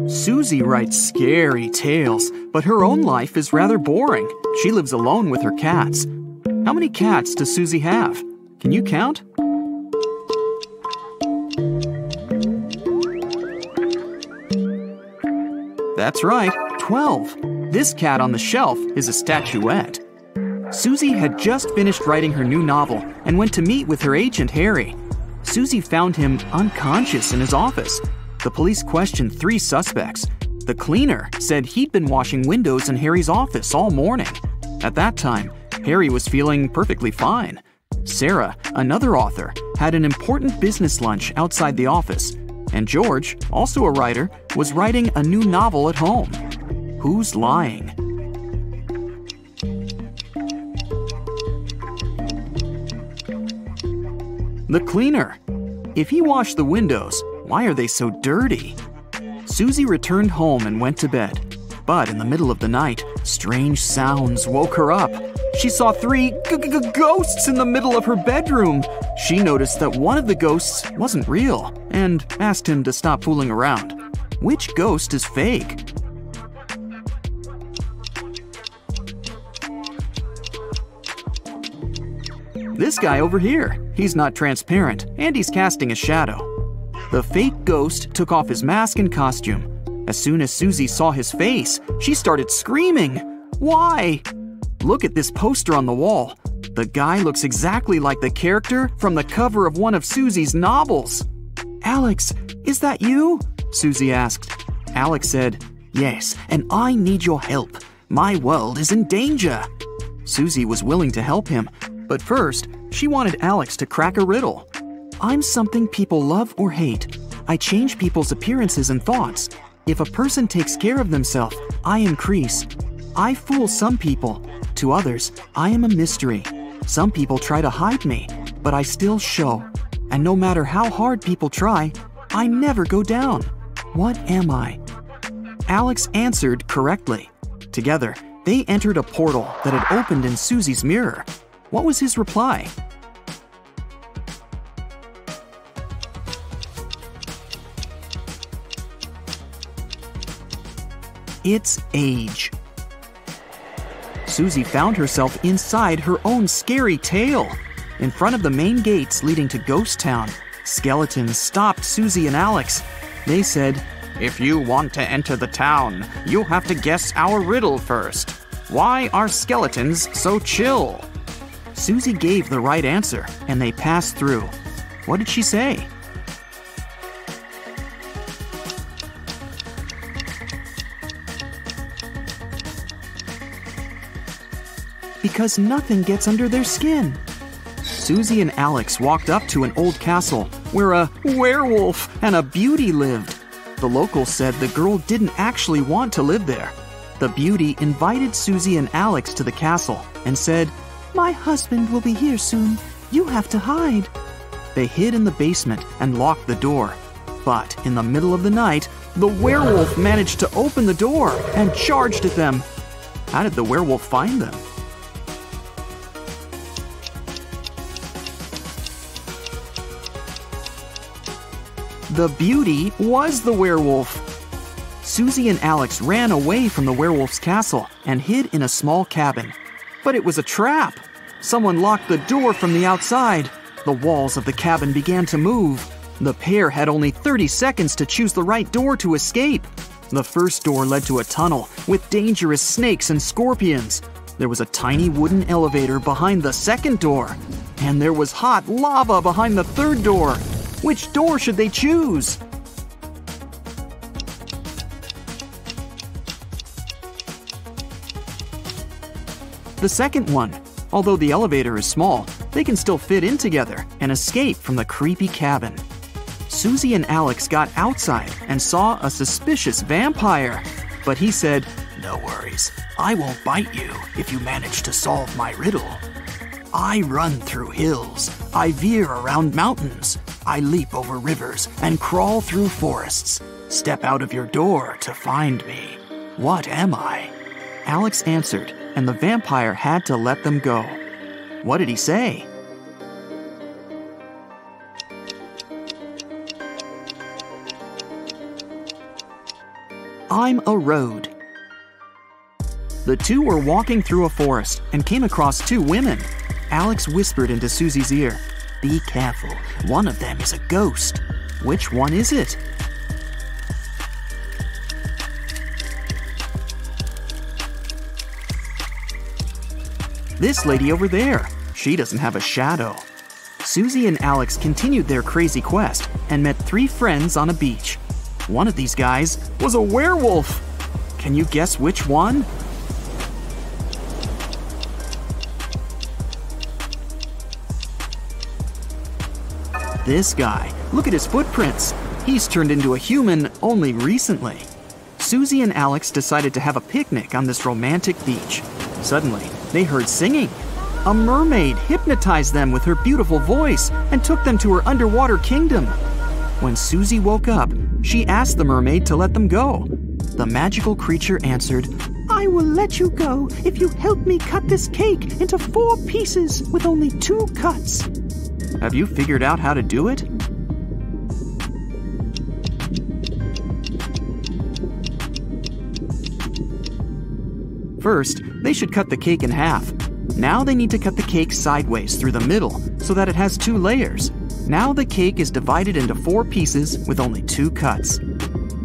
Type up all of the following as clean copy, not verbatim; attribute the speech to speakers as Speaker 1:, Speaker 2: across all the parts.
Speaker 1: Susie writes scary tales, but her own life is rather boring. She lives alone with her cats. How many cats does Susie have? Can you count? That's right, 12. This cat on the shelf is a statuette. Susie had just finished writing her new novel and went to meet with her agent, Harry. Susie found him unconscious in his office. The police questioned 3 suspects. The cleaner said he'd been washing windows in Harry's office all morning. At that time, Harry was feeling perfectly fine. Sarah, another author, had an important business lunch outside the office. And George, also a writer, was writing a new novel at home. Who's lying? The cleaner. If he washed the windows, why are they so dirty? Susie returned home and went to bed. But in the middle of the night, strange sounds woke her up. She saw 3 ghosts in the middle of her bedroom. She noticed that one of the ghosts wasn't real and asked him to stop fooling around. Which ghost is fake? This guy over here. He's not transparent, and he's casting a shadow. The fake ghost took off his mask and costume. As soon as Susie saw his face, she started screaming. Why? Look at this poster on the wall. The guy looks exactly like the character from the cover of one of Susie's novels. Alex, is that you? Susie asked. Alex said, Yes, and I need your help. My world is in danger. Susie was willing to help him, but first, she wanted Alex to crack a riddle. I'm something people love or hate. I change people's appearances and thoughts. If a person takes care of themselves, I increase. I fool some people. To others, I am a mystery. Some people try to hide me, but I still show. And no matter how hard people try, I never go down. What am I? Alex answered correctly. Together, they entered a portal that had opened in Susie's mirror. What was his reply? It's age. Susie found herself inside her own scary tale. In front of the main gates leading to Ghost Town, skeletons stopped Susie and Alex. They said, If you want to enter the town, you have to guess our riddle first. Why are skeletons so chill? Susie gave the right answer, and they passed through. What did she say? Because nothing gets under their skin. Susie and Alex walked up to an old castle where a werewolf and a beauty lived. The locals said the girl didn't actually want to live there. The beauty invited Susie and Alex to the castle and said, My husband will be here soon. You have to hide. They hid in the basement and locked the door. But in the middle of the night, the werewolf managed to open the door and charged at them. How did the werewolf find them? The beauty was the werewolf. Susie and Alex ran away from the werewolf's castle and hid in a small cabin. But it was a trap. Someone locked the door from the outside. The walls of the cabin began to move. The pair had only 30 seconds to choose the right door to escape. The first door led to a tunnel with dangerous snakes and scorpions. There was a tiny wooden elevator behind the second door. And there was hot lava behind the third door. Which door should they choose? The second one. Although the elevator is small, they can still fit in together and escape from the creepy cabin. Susie and Alex got outside and saw a suspicious vampire. But he said, No worries, I won't bite you if you manage to solve my riddle. I run through hills, I veer around mountains, I leap over rivers and crawl through forests. Step out of your door to find me. What am I? Alex answered, and the vampire had to let them go. What did he say? I'm a road. The two were walking through a forest and came across two women. Alex whispered into Susie's ear, "Be careful, one of them is a ghost. Which one is it?" "This lady over there. She doesn't have a shadow." Susie and Alex continued their crazy quest and met three friends on a beach. One of these guys was a werewolf. Can you guess which one? This guy. Look at his footprints. He's turned into a human only recently. Susie and Alex decided to have a picnic on this romantic beach. Suddenly, they heard singing. A mermaid hypnotized them with her beautiful voice and took them to her underwater kingdom. When Susie woke up, she asked the mermaid to let them go. The magical creature answered, "I will let you go if you help me cut this cake into 4 pieces with only 2 cuts." Have you figured out how to do it? First, they should cut the cake in half. Now they need to cut the cake sideways through the middle so that it has 2 layers. Now the cake is divided into 4 pieces with only 2 cuts.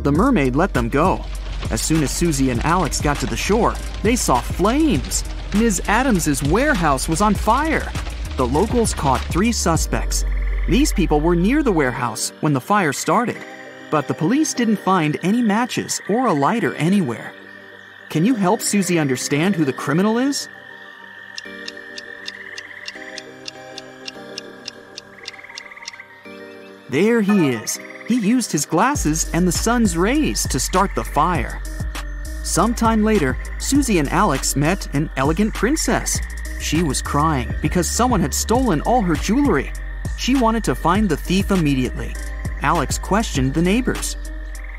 Speaker 1: The mermaid let them go. As soon as Susie and Alex got to the shore, they saw flames. Ms. Adams's warehouse was on fire. The locals caught 3 suspects. These people were near the warehouse when the fire started, but the police didn't find any matches or a lighter anywhere. Can you help Susie understand who the criminal is? There he is. He used his glasses and the sun's rays to start the fire. Sometime later, Susie and Alex met an elegant princess. She was crying because someone had stolen all her jewelry. She wanted to find the thief immediately. Alex questioned the neighbors.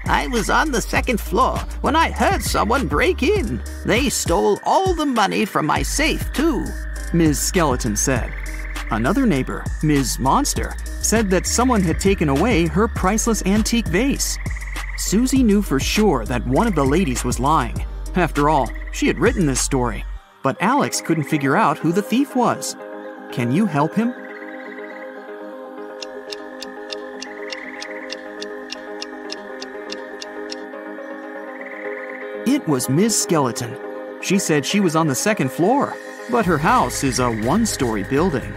Speaker 2: "I was on the 2nd floor when I heard someone break in. They stole all the money from my safe, too,"
Speaker 1: Ms. Skeleton said. Another neighbor, Ms. Monster, said that someone had taken away her priceless antique vase. Susie knew for sure that one of the ladies was lying. After all, she had written this story. But Alex couldn't figure out who the thief was. Can you help him? It was Ms. Skeleton. She said she was on the 2nd floor, but her house is a 1-story building.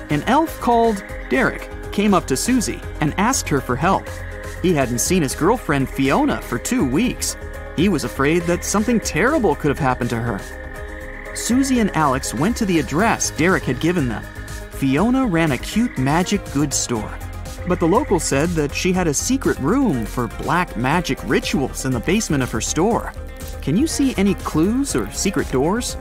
Speaker 1: An elf called Derek came up to Susie and asked her for help. He hadn't seen his girlfriend Fiona for 2 weeks. He was afraid that something terrible could have happened to her. Susie and Alex went to the address Derek had given them. Fiona ran a cute magic goods store, but the locals said that she had a secret room for black magic rituals in the basement of her store. Can you see any clues or secret doors?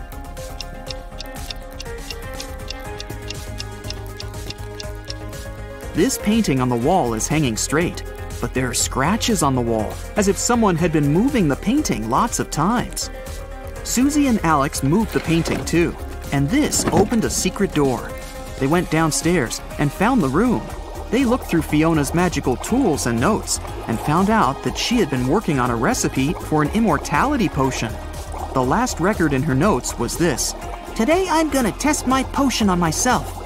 Speaker 1: This painting on the wall is hanging straight, but there are scratches on the wall, as if someone had been moving the painting lots of times. Susie and Alex moved the painting too, and this opened a secret door. They went downstairs and found the room. They looked through Fiona's magical tools and notes and found out that she had been working on a recipe for an immortality potion. The last record in her notes was this: "Today I'm gonna test my potion on myself."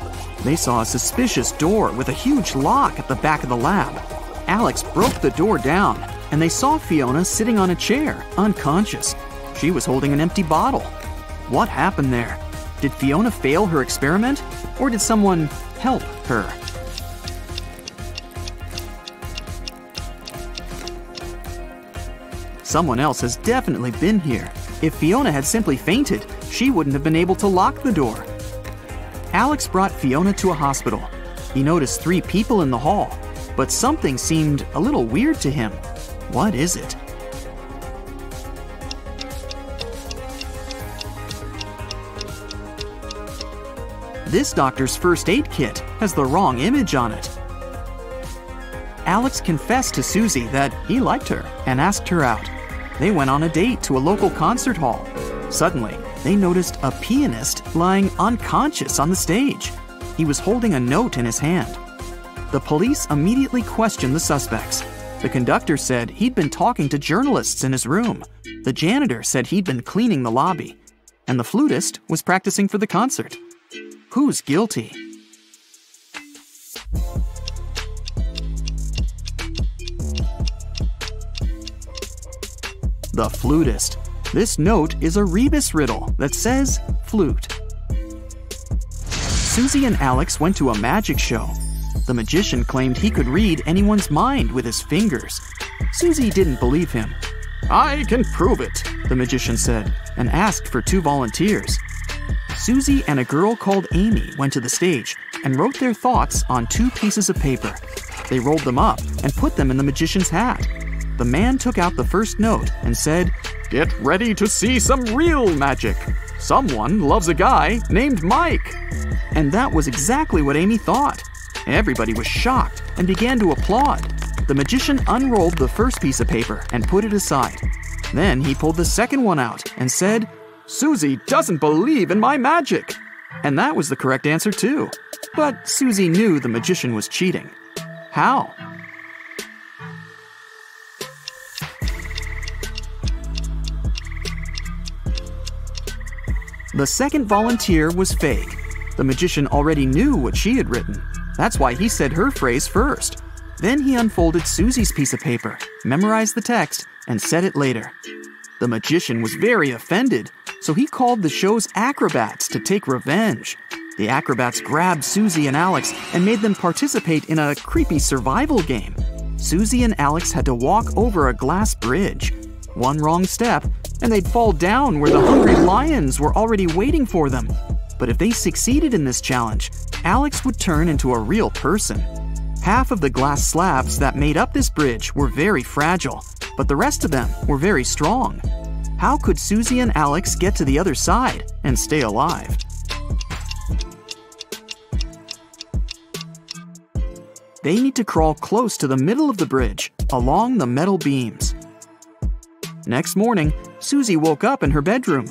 Speaker 1: They saw a suspicious door with a huge lock at the back of the lab. Alex broke the door down, and they saw Fiona sitting on a chair, unconscious. She was holding an empty bottle. What happened there? Did Fiona fail her experiment, or did someone help her? Someone else has definitely been here. If Fiona had simply fainted, she wouldn't have been able to lock the door. Alex brought Fiona to a hospital. He noticed 3 people in the hall, but something seemed a little weird to him. What is it? This doctor's first aid kit has the wrong image on it. Alex confessed to Susie that he liked her and asked her out. They went on a date to a local concert hall. Suddenly, they noticed a pianist lying unconscious on the stage. He was holding a note in his hand. The police immediately questioned the suspects. The conductor said he'd been talking to journalists in his room. The janitor said he'd been cleaning the lobby. And the flutist was practicing for the concert. Who's guilty? The flutist. This note is a rebus riddle that says flute. Susie and Alex went to a magic show. The magician claimed he could read anyone's mind with his fingers. Susie didn't believe him. "I can prove it," the magician said, and asked for 2 volunteers. Susie and a girl called Amy went to the stage and wrote their thoughts on 2 pieces of paper. They rolled them up and put them in the magician's hat. The man took out the first note and said, "Get ready to see some real magic. Someone loves a guy named Mike." And that was exactly what Amy thought. Everybody was shocked and began to applaud. The magician unrolled the first piece of paper and put it aside. Then he pulled the second one out and said, "Susie doesn't believe in my magic." And that was the correct answer too. But Susie knew the magician was cheating. How? The second volunteer was fake. The magician already knew what she had written. That's why he said her phrase first. Then he unfolded Susie's piece of paper, memorized the text, and said it later. The magician was very offended, so he called the show's acrobats to take revenge. The acrobats grabbed Susie and Alex and made them participate in a creepy survival game. Susie and Alex had to walk over a glass bridge. One wrong step, and they'd fall down where the hungry lions were already waiting for them. But if they succeeded in this challenge, Alex would turn into a real person. Half of the glass slabs that made up this bridge were very fragile, but the rest of them were very strong. How could Susie and Alex get to the other side and stay alive? They need to crawl close to the middle of the bridge, along the metal beams. Next morning, Susie woke up in her bedroom.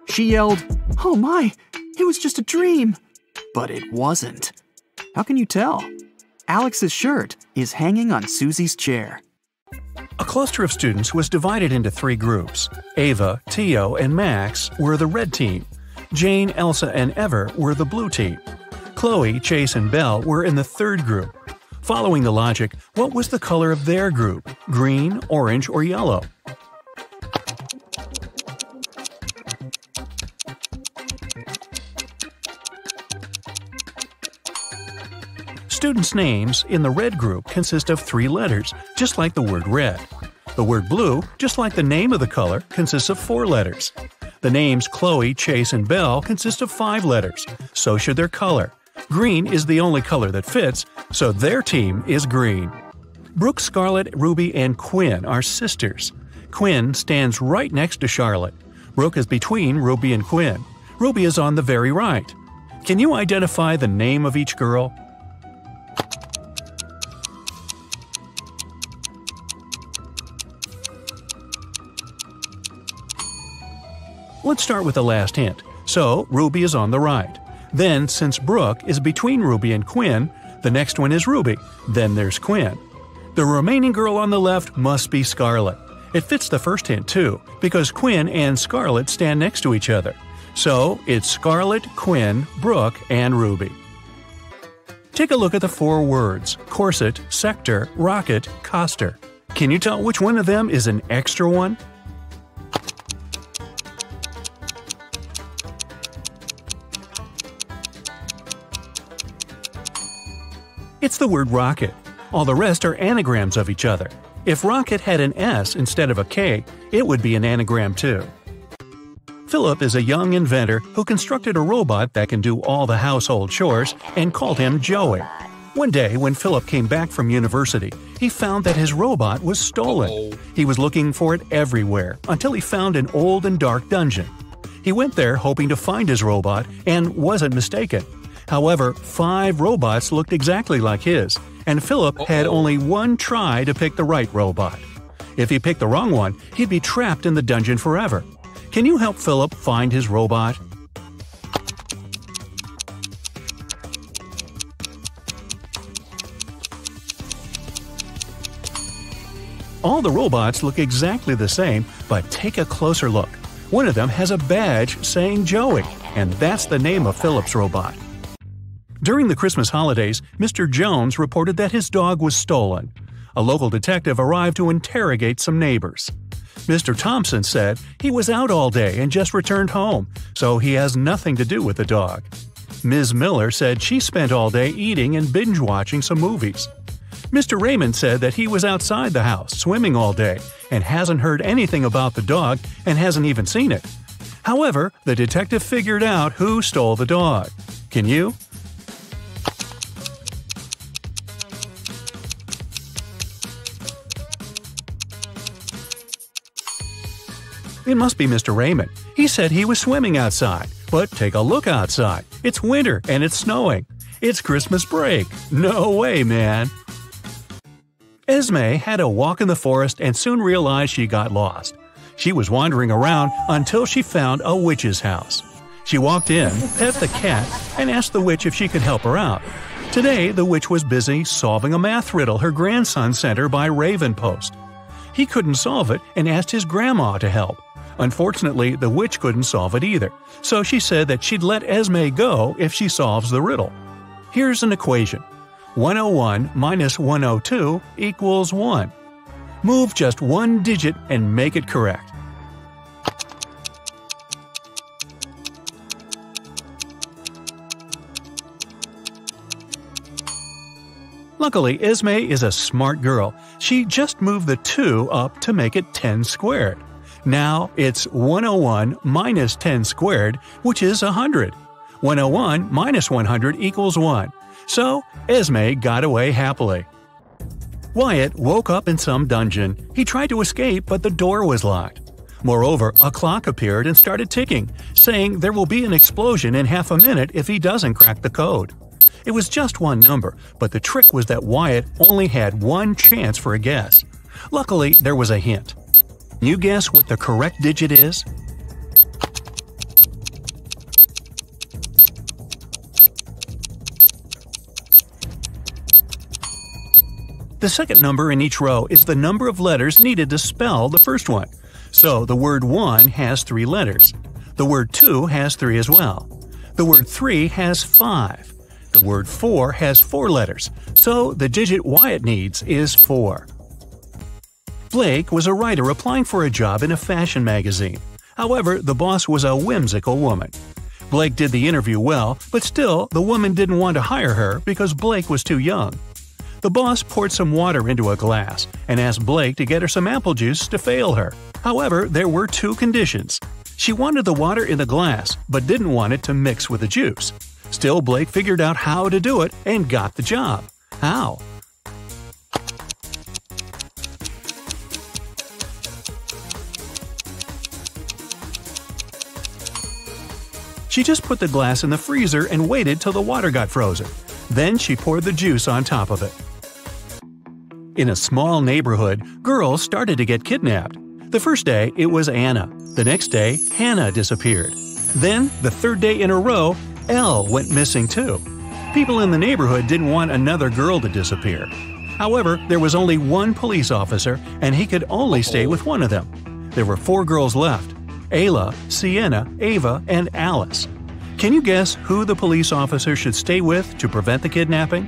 Speaker 1: She yelled, "Oh my, it was just a dream!" But it wasn't. How can you tell? Alex's shirt is hanging on Susie's chair.
Speaker 3: A cluster of students was divided into 3 groups. Ava, Tio, and Max were the red team. Jane, Elsa, and Ever were the blue team. Chloe, Chase, and Belle were in the 3rd group. Following the logic, what was the color of their group? Green, orange, or yellow? Students' names in the red group consist of 3 letters, just like the word red. The word blue, just like the name of the color, consists of 4 letters. The names Chloe, Chase, and Belle consist of 5 letters, so should their color. Green is the only color that fits, so their team is green. Brooke, Scarlett, Ruby, and Quinn are sisters. Quinn stands right next to Charlotte. Brooke is between Ruby and Quinn. Ruby is on the very right. Can you identify the name of each girl? Let's start with the last hint. So, Ruby is on the right. Then, since Brooke is between Ruby and Quinn, the next one is Ruby. Then there's Quinn. The remaining girl on the left must be Scarlett. It fits the first hint too, because Quinn and Scarlett stand next to each other. So, it's Scarlett, Quinn, Brooke, and Ruby. Take a look at the 4 words: corset, sector, rocket, coster. Can you tell which one of them is an extra one? It's the word rocket. All the rest are anagrams of each other. If rocket had an S instead of a K, it would be an anagram too. Philip is a young inventor who constructed a robot that can do all the household chores and called him Joey. One day, when Philip came back from university, he found that his robot was stolen. He was looking for it everywhere until he found an old and dark dungeon. He went there hoping to find his robot and wasn't mistaken. However, 5 robots looked exactly like his, and Philip had only one try to pick the right robot. If he picked the wrong one, he'd be trapped in the dungeon forever. Can you help Philip find his robot? All the robots look exactly the same, but take a closer look. One of them has a badge saying Joey, and that's the name of Philip's robot. During the Christmas holidays, Mr. Jones reported that his dog was stolen. A local detective arrived to interrogate some neighbors. Mr. Thompson said he was out all day and just returned home, so he has nothing to do with the dog. Ms. Miller said she spent all day eating and binge-watching some movies. Mr. Raymond said that he was outside the house swimming all day and hasn't heard anything about the dog and hasn't even seen it. However, the detective figured out who stole the dog. Can you? It must be Mr. Raymond. He said he was swimming outside. But take a look outside. It's winter and it's snowing. It's Christmas break. No way, man. Esme had a walk in the forest and soon realized she got lost. She was wandering around until she found a witch's house. She walked in, pet the cat, and asked the witch if she could help her out. Today, the witch was busy solving a math riddle her grandson sent her by Raven Post. He couldn't solve it and asked his grandma to help. Unfortunately, the witch couldn't solve it either, so she said that she'd let Esme go if she solves the riddle. Here's an equation. 101 minus 102 equals 1. Move just one digit and make it correct. Luckily, Esme is a smart girl. She just moved the 2 up to make it 10 squared. Now it's 101 minus 10 squared, which is 100. 101 minus 100 equals 1. So, Esme got away happily. Wyatt woke up in some dungeon. He tried to escape, but the door was locked. Moreover, a clock appeared and started ticking, saying there will be an explosion in half a minute if he doesn't crack the code. It was just one number, but the trick was that Wyatt only had one chance for a guess. Luckily, there was a hint. Can you guess what the correct digit is? The second number in each row is the number of letters needed to spell the first one. So the word 1 has 3 letters. The word 2 has 3 as well. The word 3 has 5. The word 4 has 4 letters. So the digit Wyatt needs is 4. Blake was a writer applying for a job in a fashion magazine. However, the boss was a whimsical woman. Blake did the interview well, but still, the woman didn't want to hire her because Blake was too young. The boss poured some water into a glass and asked Blake to get her some apple juice to fail her. However, there were 2 conditions. She wanted the water in the glass, but didn't want it to mix with the juice. Still, Blake figured out how to do it and got the job. How? She just put the glass in the freezer and waited till the water got frozen. Then she poured the juice on top of it. In a small neighborhood, girls started to get kidnapped. The first day, it was Anna. The next day, Hannah disappeared. Then, the third day in a row, Elle went missing too. People in the neighborhood didn't want another girl to disappear. However, there was only one police officer, and he could only stay with one of them. There were 4 girls left: Ayla, Sienna, Ava, and Alice. Can you guess who the police officer should stay with to prevent the kidnapping?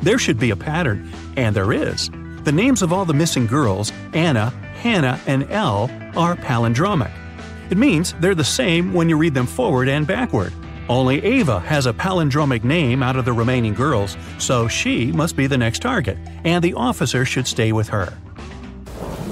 Speaker 3: There should be a pattern, and there is. The names of all the missing girls, Anna, Hannah, and Elle, are palindromic. It means they're the same when you read them forward and backward. Only Ava has a palindromic name out of the remaining girls, so she must be the next target, and the officer should stay with her.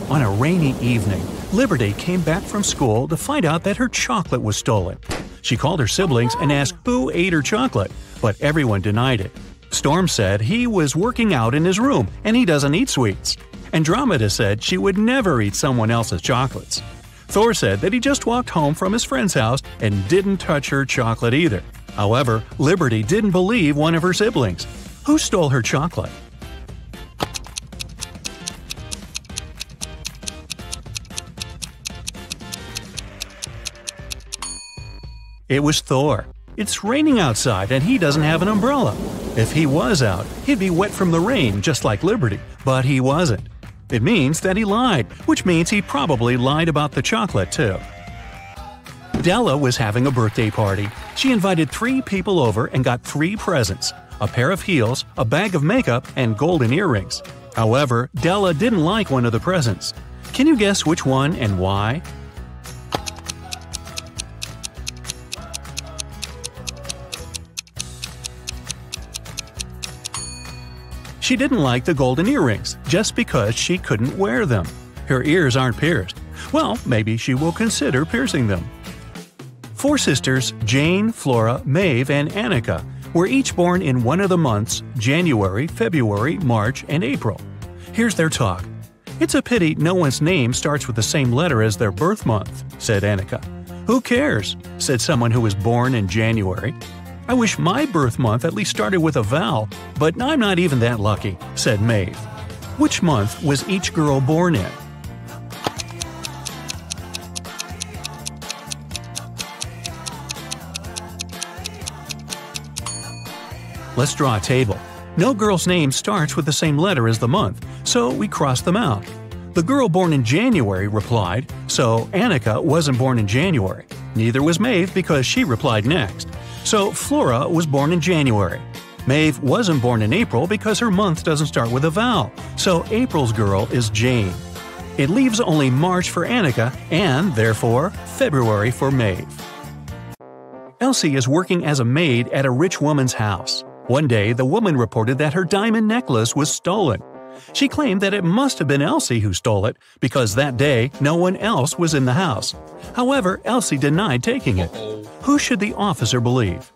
Speaker 3: On a rainy evening, Liberty came back from school to find out that her chocolate was stolen. She called her siblings and asked who ate her chocolate, but everyone denied it. Storm said he was working out in his room and he doesn't eat sweets. Andromeda said she would never eat someone else's chocolates. Thor said that he just walked home from his friend's house and didn't touch her chocolate either. However, Liberty didn't believe one of her siblings. Who stole her chocolate? It was Thor. It's raining outside and he doesn't have an umbrella. If he was out, he'd be wet from the rain just like Liberty, but he wasn't. It means that he lied, which means he probably lied about the chocolate too. Della was having a birthday party. She invited 3 people over and got 3 presents: a pair of heels, a bag of makeup, and golden earrings. However, Della didn't like one of the presents. Can you guess which one and why? She didn't like the golden earrings just because she couldn't wear them. Her ears aren't pierced. Well, maybe she will consider piercing them. 4 sisters, Jane, Flora, Maeve, and Annika, were each born in one of the months January, February, March, and April. Here's their talk. "It's a pity no one's name starts with the same letter as their birth month," said Annika. "Who cares?" said someone who was born in January. "I wish my birth month at least started with a vowel, but I'm not even that lucky," said Maeve. Which month was each girl born in? Let's draw a table. No girl's name starts with the same letter as the month, so we cross them out. The girl born in January replied, so Annika wasn't born in January. Neither was Maeve because she replied next. So Flora was born in January. Maeve wasn't born in April because her month doesn't start with a vowel, so April's girl is Jane. It leaves only March for Annika and, therefore, February for Maeve. Elsie is working as a maid at a rich woman's house. One day, the woman reported that her diamond necklace was stolen. She claimed that it must have been Elsie who stole it because that day no one else was in the house. However, Elsie denied taking it. Who should the officer believe?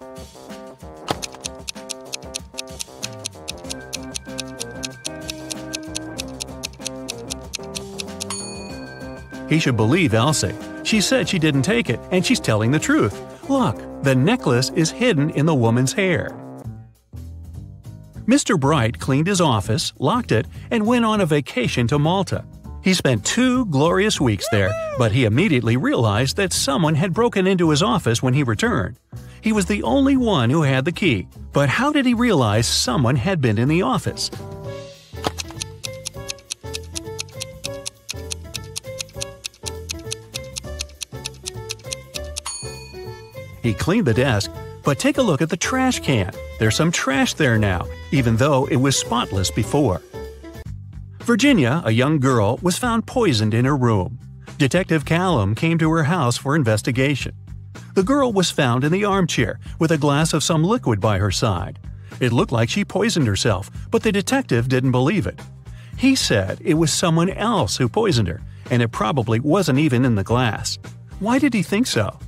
Speaker 3: He should believe Elsie. She said she didn't take it, and she's telling the truth. Look, the necklace is hidden in the woman's hair. Mr. Bright cleaned his office, locked it, and went on a vacation to Malta. He spent 2 glorious weeks there, but he immediately realized that someone had broken into his office when he returned. He was the only one who had the key, but how did he realize someone had been in the office? He cleaned the desk, but take a look at the trash can. There's some trash there now, even though it was spotless before. Virginia, a young girl, was found poisoned in her room. Detective Callum came to her house for investigation. The girl was found in the armchair with a glass of some liquid by her side. It looked like she poisoned herself, but the detective didn't believe it. He said it was someone else who poisoned her, and it probably wasn't even in the glass. Why did he think so?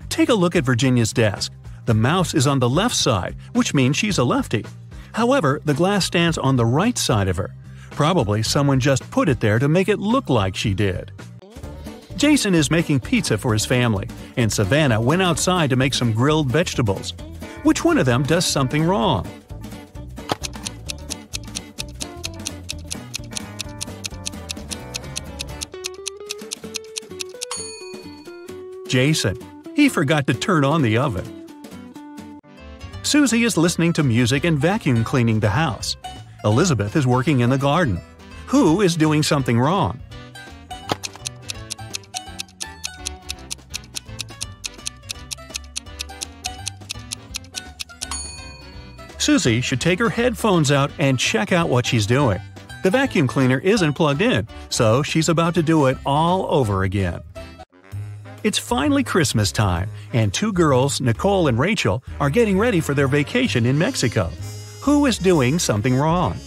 Speaker 3: Take a look at Virginia's desk. The mouse is on the left side, which means she's a lefty. However, the glass stands on the right side of her. Probably someone just put it there to make it look like she did. Jason is making pizza for his family, and Savannah went outside to make some grilled vegetables. Which one of them does something wrong? Jason. He forgot to turn on the oven. Susie is listening to music and vacuum cleaning the house. Elizabeth is working in the garden. Who is doing something wrong? Susie should take her headphones out and check out what she's doing. The vacuum cleaner isn't plugged in, so she's about to do it all over again. It's finally Christmas time, and 2 girls, Nicole and Rachel, are getting ready for their vacation in Mexico. Who is doing something wrong?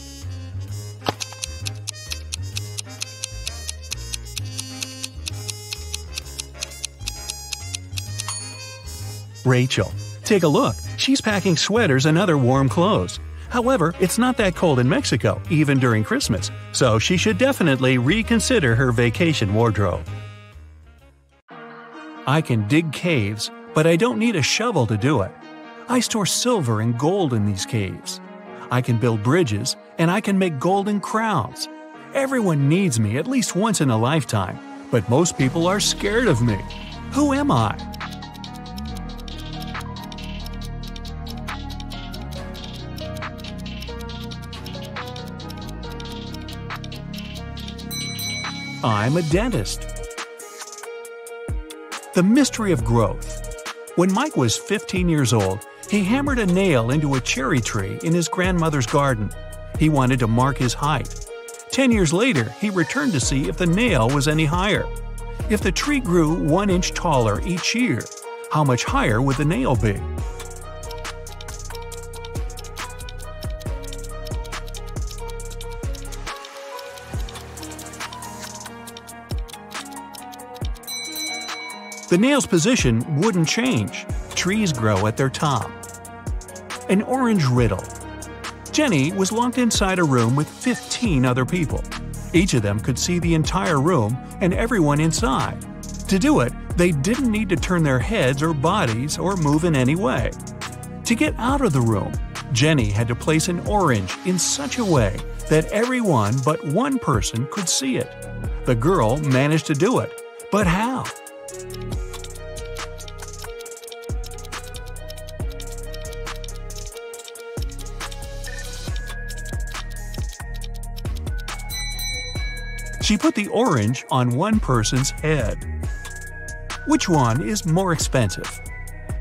Speaker 3: Rachel. Take a look. She's packing sweaters and other warm clothes. However, it's not that cold in Mexico, even during Christmas, so she should definitely reconsider her vacation wardrobe. I can dig caves, but I don't need a shovel to do it. I store silver and gold in these caves. I can build bridges, and I can make golden crowns. Everyone needs me at least once in a lifetime, but most people are scared of me. Who am I? I'm a dentist. The mystery of growth. When Mike was 15 years old, he hammered a nail into a cherry tree in his grandmother's garden. He wanted to mark his height. 10 years later, he returned to see if the nail was any higher. If the tree grew 1 inch taller each year, how much higher would the nail be? The nail's position wouldn't change. Trees grow at their top. An orange riddle. Jenny was locked inside a room with 15 other people. Each of them could see the entire room and everyone inside. To do it, they didn't need to turn their heads or bodies or move in any way. To get out of the room, Jenny had to place an orange in such a way that everyone but one person could see it. The girl managed to do it, but how? She put the orange on one person's head. Which one is more expensive?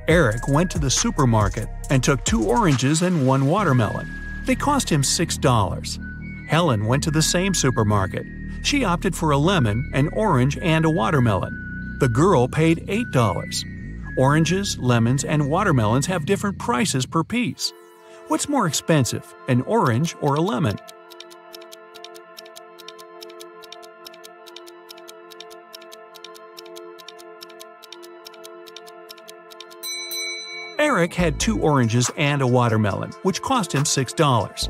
Speaker 3: Eric went to the supermarket and took 2 oranges and 1 watermelon. They cost him $6. Helen went to the same supermarket. She opted for a lemon, an orange, and a watermelon. The girl paid $8. Oranges, lemons, and watermelons have different prices per piece. What's more expensive, an orange or a lemon? Eric had 2 oranges and a watermelon, which cost him $6.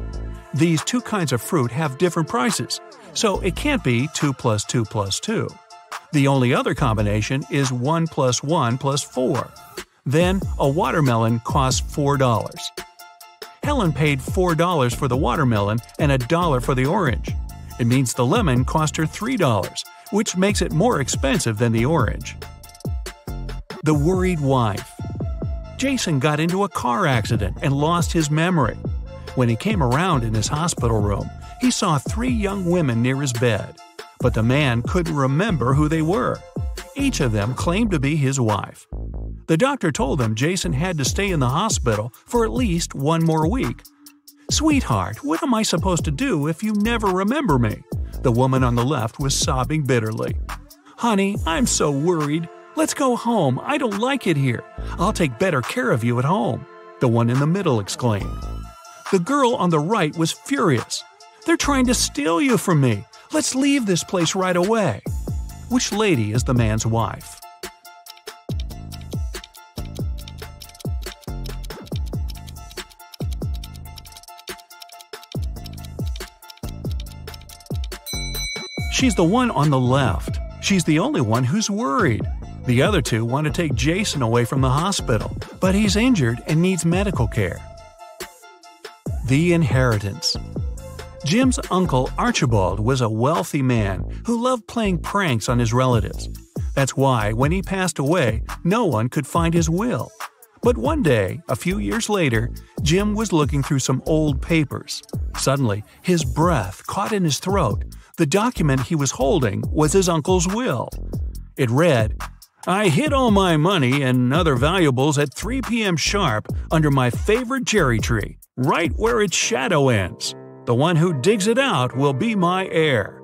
Speaker 3: These 2 kinds of fruit have different prices, so it can't be 2 plus 2 plus 2. The only other combination is 1 plus 1 plus 4. Then, a watermelon costs $4. Helen paid $4 for the watermelon and $1 for the orange. It means the lemon cost her $3, which makes it more expensive than the orange. The worried wife. Jason got into a car accident and lost his memory. When he came around in his hospital room, he saw 3 young women near his bed, but the man couldn't remember who they were. Each of them claimed to be his wife. The doctor told him Jason had to stay in the hospital for at least 1 more week. "Sweetheart, what am I supposed to do if you never remember me?" The woman on the left was sobbing bitterly. "Honey, I'm so worried. Let's go home. I don't like it here. I'll take better care of you at home," the one in the middle exclaimed. The girl on the right was furious. "They're trying to steal you from me. Let's leave this place right away." Which lady is the man's wife? She's the one on the left. She's the only one who's worried. The other 2 want to take Jason away from the hospital, but he's injured and needs medical care. The inheritance. Jim's uncle Archibald was a wealthy man who loved playing pranks on his relatives. That's why, when he passed away, no one could find his will. But one day, a few years later, Jim was looking through some old papers. Suddenly, his breath caught in his throat. The document he was holding was his uncle's will. It read, "I hid all my money and other valuables at 3 p.m. sharp under my favorite cherry tree, right where its shadow ends. The one who digs it out will be my heir."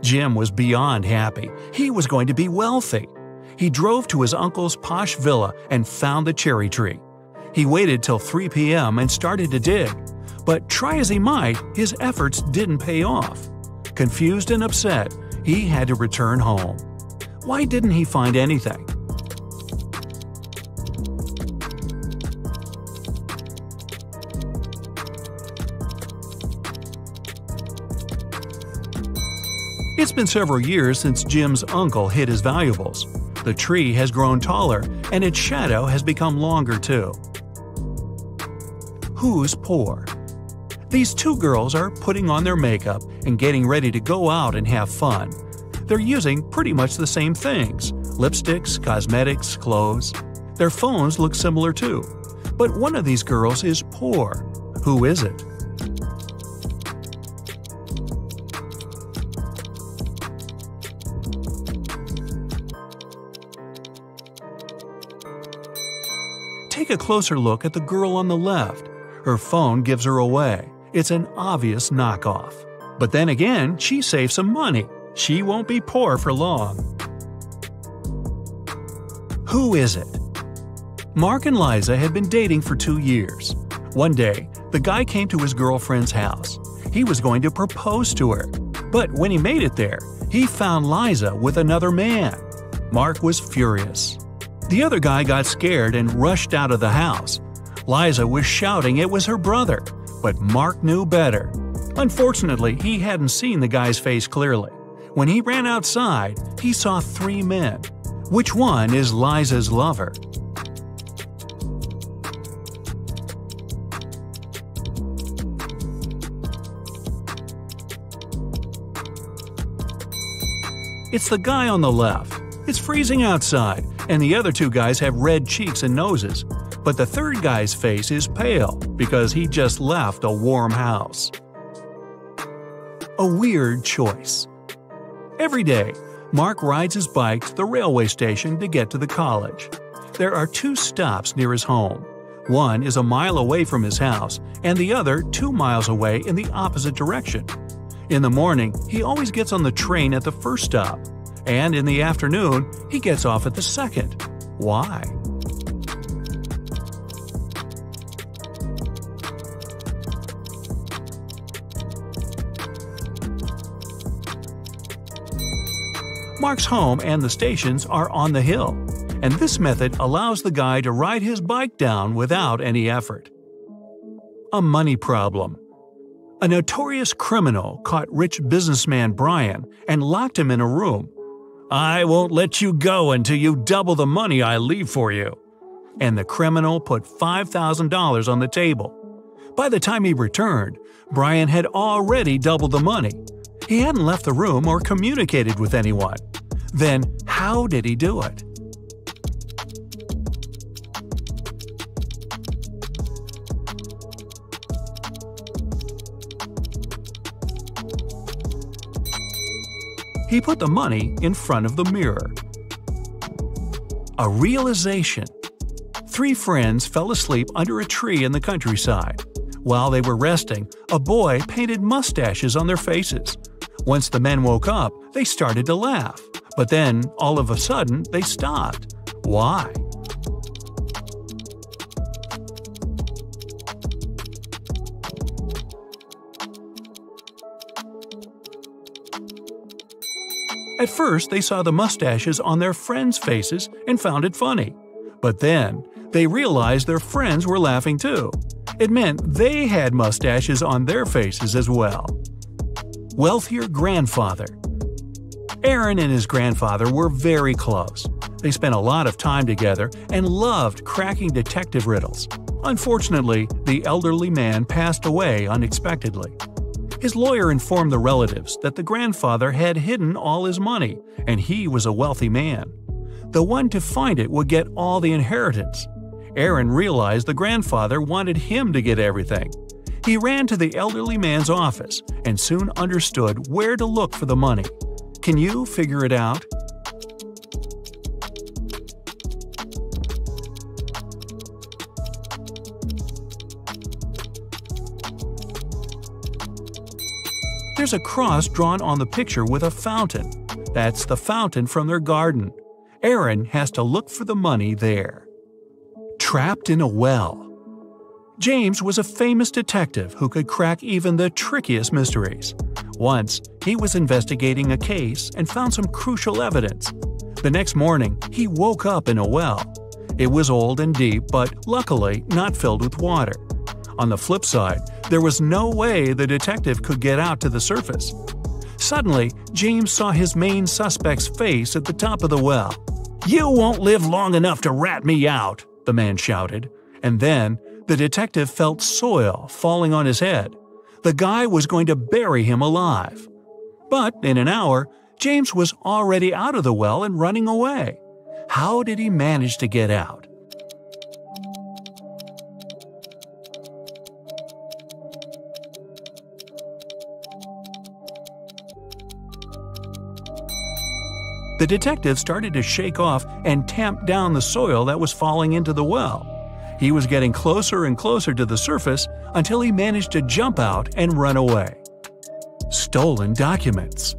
Speaker 3: Jim was beyond happy. He was going to be wealthy. He drove to his uncle's posh villa and found the cherry tree. He waited till 3 p.m. and started to dig. But try as he might, his efforts didn't pay off. Confused and upset, he had to return home. Why didn't he find anything? It's been several years since Jim's uncle hid his valuables. The tree has grown taller, and its shadow has become longer too. Who's poor? These two girls are putting on their makeup and getting ready to go out and have fun. They're using pretty much the same things: lipsticks, cosmetics, clothes. Their phones look similar too. But one of these girls is poor. Who is it? Take a closer look at the girl on the left. Her phone gives her away. It's an obvious knockoff. But then again, she saved some money. She won't be poor for long. Who is it? Mark and Liza had been dating for 2 years. One day, the guy came to his girlfriend's house. He was going to propose to her. But when he made it there, he found Liza with another man. Mark was furious. The other guy got scared and rushed out of the house. Liza was shouting it was her brother, but Mark knew better. Unfortunately, he hadn't seen the guy's face clearly. When he ran outside, he saw 3 men. Which one is Liza's lover? It's the guy on the left. It's freezing outside, and the other 2 guys have red cheeks and noses. But the third guy's face is pale because he just left a warm house. A weird choice. Every day, Mark rides his bike to the railway station to get to the college. There are 2 stops near his home. One is a mile away from his house, and the other 2 miles away in the opposite direction. In the morning, he always gets on the train at the first stop, and in the afternoon, he gets off at the second. Why? Mark's home and the stations are on the hill, and this method allows the guy to ride his bike down without any effort. A money problem. A notorious criminal caught rich businessman Brian and locked him in a room. "I won't let you go until you double the money I leave for you." And the criminal put $5,000 on the table. By the time he returned, Brian had already doubled the money. He hadn't left the room or communicated with anyone. Then, how did he do it? He put the money in front of the mirror. A realization. 3 friends fell asleep under a tree in the countryside. While they were resting, a boy painted mustaches on their faces. Once the men woke up, they started to laugh. But then, all of a sudden, they stopped. Why? At first, they saw the mustaches on their friends' faces and found it funny. But then, they realized their friends were laughing too. It meant they had mustaches on their faces as well. Wealthier grandfather. Aaron and his grandfather were very close. They spent a lot of time together and loved cracking detective riddles. Unfortunately, the elderly man passed away unexpectedly. His lawyer informed the relatives that the grandfather had hidden all his money, and he was a wealthy man. The one to find it would get all the inheritance. Aaron realized the grandfather wanted him to get everything. He ran to the elderly man's office and soon understood where to look for the money. Can you figure it out? There's a cross drawn on the picture with a fountain. That's the fountain from their garden. Aaron has to look for the money there. Trapped in a well. James was a famous detective who could crack even the trickiest mysteries. Once, he was investigating a case and found some crucial evidence. The next morning, he woke up in a well. It was old and deep, but luckily not filled with water. On the flip side, there was no way the detective could get out to the surface. Suddenly, James saw his main suspect's face at the top of the well. "You won't live long enough to rat me out," the man shouted. And then, the detective felt soil falling on his head. The guy was going to bury him alive. But in an hour, James was already out of the well and running away. How did he manage to get out? The detective started to shake off and tamp down the soil that was falling into the well. He was getting closer and closer to the surface until he managed to jump out and run away. Stolen documents.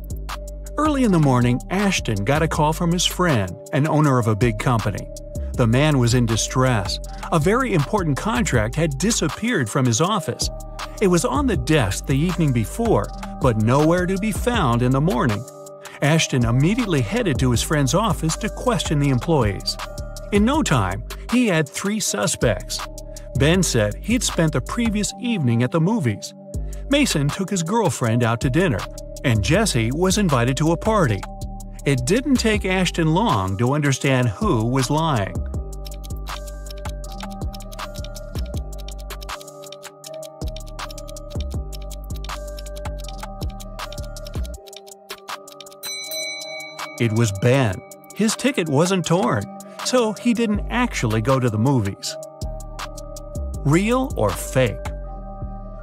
Speaker 3: Early in the morning, Ashton got a call from his friend, an owner of a big company. The man was in distress. A very important contract had disappeared from his office. It was on the desk the evening before, but nowhere to be found in the morning. Ashton immediately headed to his friend's office to question the employees. In no time, he had 3 suspects. Ben said he'd spent the previous evening at the movies. Mason took his girlfriend out to dinner, and Jesse was invited to a party. It didn't take Ashton long to understand who was lying. It was Ben. His ticket wasn't torn, so he didn't actually go to the movies. Real or fake?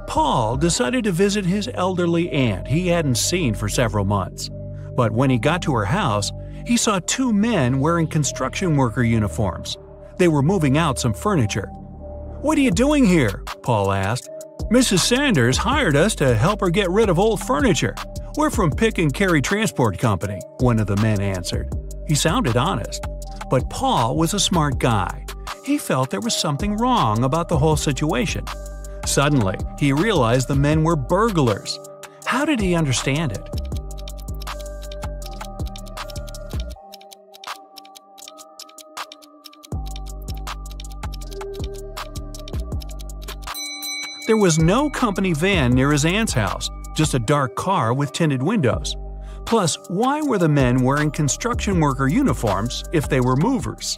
Speaker 3: Paul decided to visit his elderly aunt he hadn't seen for several months. But when he got to her house, he saw 2 men wearing construction worker uniforms. They were moving out some furniture. "What are you doing here?" Paul asked. "Mrs. Sanders hired us to help her get rid of old furniture. We're from Pick and Carry Transport Company," one of the men answered. He sounded honest. But Paul was a smart guy. He felt there was something wrong about the whole situation. Suddenly, he realized the men were burglars. How did he understand it? There was no company van near his aunt's house, just a dark car with tinted windows. Plus, why were the men wearing construction worker uniforms if they were movers?